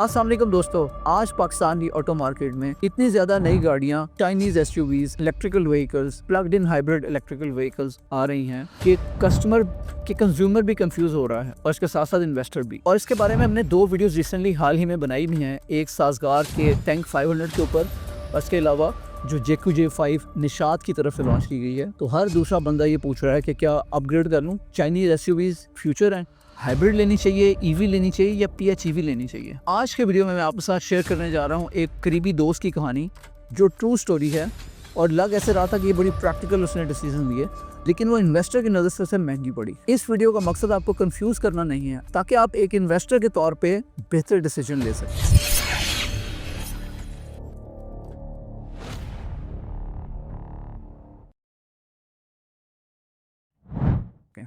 अस्सलाम वालेकुम दोस्तों, आज पाकिस्तान की ऑटो मार्केट में इतनी ज्यादा नई गाड़ियां, Chinese SUVs, electrical vehicles, plugged in hybrid electrical vehicles आ रही हैं कि कंज्यूमर भी कंफ्यूज हो रहा है और इसके साथ साथ इन्वेस्टर भी। और इसके बारे में हमने 2 वीडियोस रिसेंटली हाल ही में बनाई भी हैं, एक साजगार के टैंक 500 के ऊपर, इसके अलावा जो JQJ5 निशात की तरफ से लॉन्च की गई है। तो हर दूसरा बंदा ये पूछ रहा है कि क्या अपग्रेड कर लूँ, चाइनीज एसयूवीज फ्यूचर हैं, हाइब्रिड लेनी चाहिए, ईवी लेनी चाहिए या PHEV लेनी चाहिए। आज के वीडियो में मैं आपके साथ शेयर करने जा रहा हूँ एक करीबी दोस्त की कहानी जो ट्रू स्टोरी है और लग ऐसे रहा था कि ये बड़ी प्रैक्टिकल उसने डिसीजन लिए, लेकिन वो इन्वेस्टर की नज़र से महंगी पड़ी। इस वीडियो का मकसद आपको कंफ्यूज करना नहीं है ताकि आप एक इन्वेस्टर के तौर पे बेहतर डिसीजन ले सकें।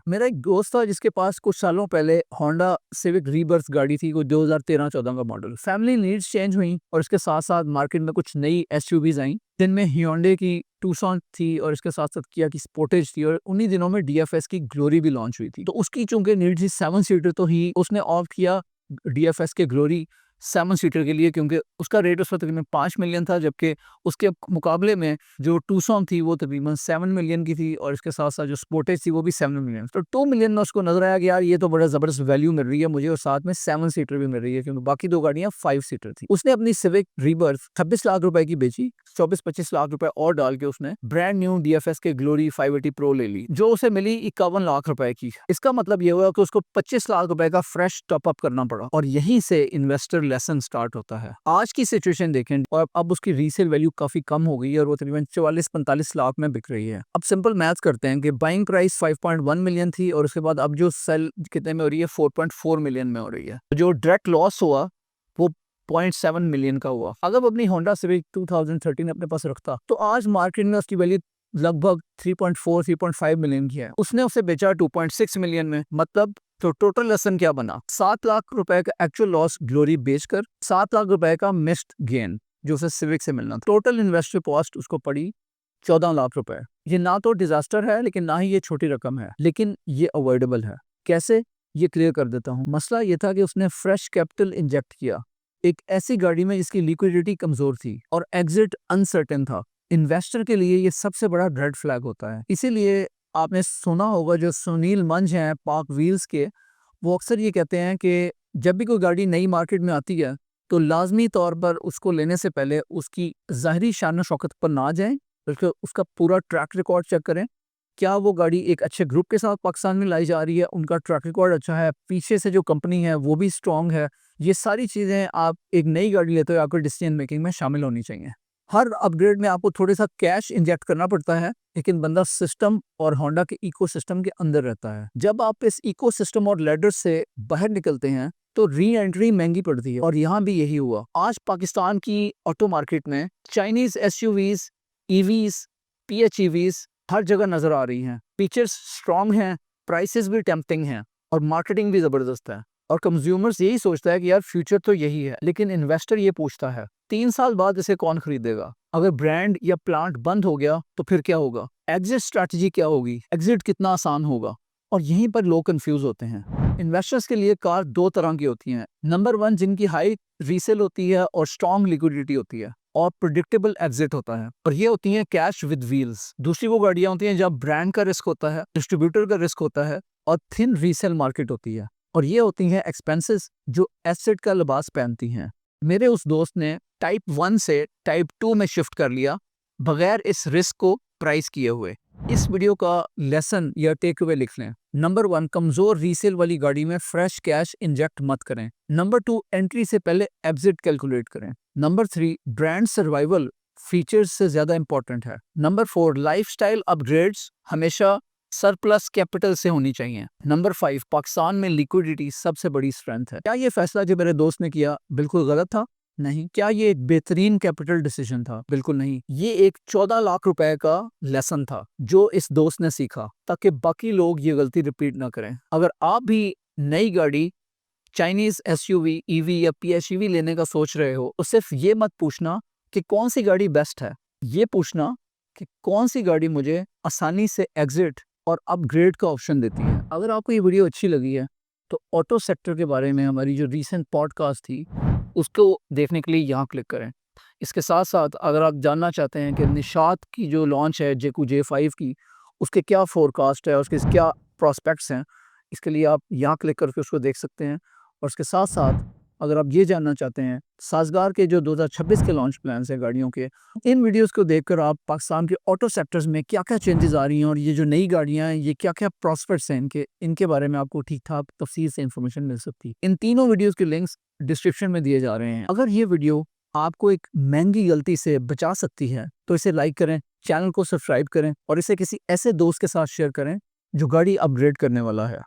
मेरा एक दोस्त था जिसके पास कुछ सालों पहले होंडा सिविक रीबर्थ गाड़ी थी, कोई 2013-14 का मॉडल। फैमिली नीड्स चेंज हुई और इसके साथ साथ मार्केट में कुछ नई एसयूवीज आई, जिनमें हियोंडे की टूसॉन थी और इसके साथ साथ किया की स्पोर्टेज थी, और उन्हीं दिनों में DFS की ग्लोरी भी लॉन्च हुई थी। तो उसकी चूंकि नीड थी 7 सीटर, तो ही उसने ऑप्ट किया DFS के ग्लोरी 7 सीटर के लिए, क्योंकि उसका रेट उस वक्त तकरीबन 5 मिलियन था, जबकि उसके मुकाबले में जो टूसॉन थी वो तकरीबन 7 मिलियन की थी, और इसके साथ साथ जो स्पोर्टेज थी वो भी 7 मिलियन। तो 2 मिलियन में उसको नजर आया कि यार ये तो बड़ा जबरदस्त वैल्यू मिल रही है मुझे, और साथ में 7 सीटर भी मिल रही है, क्योंकि बाकी 2 गाड़ियां 5 सीटर थी। उसने अपनी सिविक रीबर्थ 26 लाख रुपए की बेची, 24-25 लाख रुपए और डाल के उसने ब्रांड न्यू DFS के ग्लोरी 580 प्रो ले ली, जो उसे मिली 51 लाख रुपए की। इसका मतलब ये हुआ कि उसको 25 लाख रुपए का फ्रेश टॉप अप करना पड़ा, और यहीं से इन्वेस्टर लेसन स्टार्ट होता है। आज की सिचुएशन देखें और अब उसकी रीसेल वैल्यू काफी कम हो गई है और वो तकरीबन 44-45 लाख में बिक रही है। अब सिंपल मैथ करते हैं कि बाइंग प्राइस 5.1 मिलियन थी और उसके बाद अब जो सेल कितने में हो रही है, 4.4 मिलियन में हो रही है। जो डायरेक्ट लॉस हुआ वो 0.7 मिलियन का हुआ। अगर अपनी होंडा सिविक 2013 अपने पास रखता तो आज मार्केट में उसकी वैल्यू लगभग 3.4-3.5 मिलियन की है। उसने उसे बेचा 2.6 मिलियन में। मतलब तो टोटल लेसन क्या बना, 7 लाख रुपए का एक्चुअल लॉस ग्लोरी बेचकर, 7 लाख रुपए का मिस्ड गेन जो उसे सिविक से मिलना। टोटल इन्वेस्टर कॉस्ट उसको पड़ी 14 लाख रुपए। ये ना तो डिजास्टर है, लेकिन ना ही ये छोटी रकम है, लेकिन ये अवॉइडेबल है। कैसे, ये क्लियर कर देता हूँ। मसला ये था कि उसने फ्रेश कैपिटल इंजेक्ट किया एक ऐसी गाड़ी में जिसकी लिक्विडिटी कमजोर थी और एग्जिट अनसर्टेन था। इन्वेस्टर के लिए ये सबसे बड़ा रेड फ्लैग होता है। इसीलिए आपने सुना होगा जो सुनील मंझ हैं पाक व्हील्स के, वो अक्सर ये कहते हैं कि जब भी कोई गाड़ी नई मार्केट में आती है तो लाजमी तौर पर उसको लेने से पहले उसकी ज़ाहिरी शान शौकत पर ना जाएं, बल्कि उसका पूरा ट्रैक रिकॉर्ड चेक करें। क्या वो गाड़ी एक अच्छे ग्रुप के साथ पाकिस्तान में लाई जा रही है, उनका ट्रैक रिकॉर्ड अच्छा है, पीछे से जो कंपनी है वो भी स्ट्रॉन्ग है। ये सारी चीज़ें आप एक नई गाड़ी लेते हो आपको डिसीजन मेकिंग में शामिल होनी चाहिए। हर अपग्रेड में आपको थोड़ा सा कैश इंजेक्ट करना पड़ता है, लेकिन बंदा सिस्टम और होंडा के इकोसिस्टम के अंदर रहता है। जब आप इस इकोसिस्टम और लैडर से बाहर निकलते हैं तो री एंट्री महंगी पड़ती है, और यहाँ भी यही हुआ। आज पाकिस्तान की ऑटो मार्केट में चाइनीज एसयूवीज, EVs, PHEVs हर जगह नजर आ रही हैं। फीचर्स स्ट्रॉन्ग हैं, प्राइसेस भी टेम्पटिंग हैं, और मार्केटिंग भी जबरदस्त है। और कंज्यूमर्स यही सोचता है कि यार फ्यूचर तो यही है, लेकिन इन्वेस्टर ये पूछता है 3 साल बाद इसे कौन खरीदेगा? अगर ब्रांड या प्लांट बंद हो गया तो फिर क्या होगा? एग्जिट स्ट्रैटेजी क्या होगी? एग्जिट कितना आसान होगा? और यहीं पर लोग कंफ्यूज होते हैं। इन्वेस्टर्स के लिए कार 2 तरह की होती हैं। नंबर 1, जिनकी हाई रीसेल होती है और स्ट्रॉन्ग लिक्विडिटी होती है और प्रिडिक्टेबल एग्जिट होता है, और ये होती हैं कैश विद व्हील्स। दूसरी वो गाड़ियां होती हैं जहाँ ब्रांड का रिस्क होता है, डिस्ट्रीब्यूटर का रिस्क होता है, और थिन रीसेल मार्केट होती है, और ये होती हैं एक्सपेंसेस जो एसेट का लिबास पहनती हैं। मेरे उस दोस्त ने टाइप 1 से टाइप 2 में शिफ्ट कर लिया बगैर इस रिस्क को प्राइस किए हुए। इस वीडियो का लेसन या टेक अवे लिख लें। नंबर 1, कमजोर रीसेल वाली गाड़ी में फ्रेश कैश इंजेक्ट मत करें। नंबर 2, एंट्री से पहले एग्जिट कैलकुलेट करें। नंबर 3, ब्रांड सर्वाइवल फीचर्स से ज्यादा इंपॉर्टेंट है। नंबर 4, लाइफस्टाइल अपग्रेड्स हमेशा सरप्लस कैपिटल से होनी चाहिए। नंबर 5, पाकिस्तान में लिक्विडिटी सबसे बड़ी स्ट्रेंथ है। क्या ये फैसला जो मेरे दोस्त ने किया बिल्कुल गलत था? नहीं। क्या ये एक बेहतरीन कैपिटल डिसीजन था? बिल्कुल नहीं। ये एक 14 लाख रुपए का लेसन था जो इस दोस्त ने सीखा, ताकि बाकी लोग ये गलती रिपीट ना करें। अगर आप भी नई गाड़ी, चाइनीज SUV, EV या PHEV लेने का सोच रहे हो तो सिर्फ ये मत पूछना कि कौन सी गाड़ी बेस्ट है, ये पूछना कि कौन सी गाड़ी मुझे आसानी से एग्जिट और अपग्रेड का ऑप्शन देती है। अगर आपको ये वीडियो अच्छी लगी है तो ऑटो सेक्टर के बारे में हमारी जो रीसेंट पॉडकास्ट थी उसको देखने के लिए यहाँ क्लिक करें। इसके साथ-साथ अगर आप जानना चाहते हैं कि निशात की जो लॉन्च है जेकू J5 की, उसके क्या फ़ोरकास्ट है, उसके क्या प्रॉस्पेक्ट्स हैं, इसके लिए आप यहाँ क्लिक करके उसको देख सकते हैं। और उसके साथ-साथ अगर आप ये जानना चाहते हैं, साज़गार के जो 2026 के लॉन्च प्लान्स हैं गाड़ियों के, इन वीडियोज़ को देखकर आप पाकिस्तान के ऑटो सेक्टर्स में क्या-क्या चेंजेज़ आ रही हैं और ये जो नई गाड़ियाँ हैं, ये क्या-क्या प्रॉस्पेक्ट्स हैं इनके बारे में आपको ठीक-ठाक तफ़सील से इन्फॉर्मेशन मिल सकती है। इन तीनों वीडियोज़ के लिंक्स डिस्क्रिप्शन में दिए जा रहे हैं। अगर ये वीडियो आपको एक महंगी गलती से बचा सकती है, तो इसे लाइक करें, चैनल को सब्सक्राइब करें और इसे किसी ऐसे दोस्त के साथ शेयर करें, जो गाड़ी अपग्रेड करने वाला है।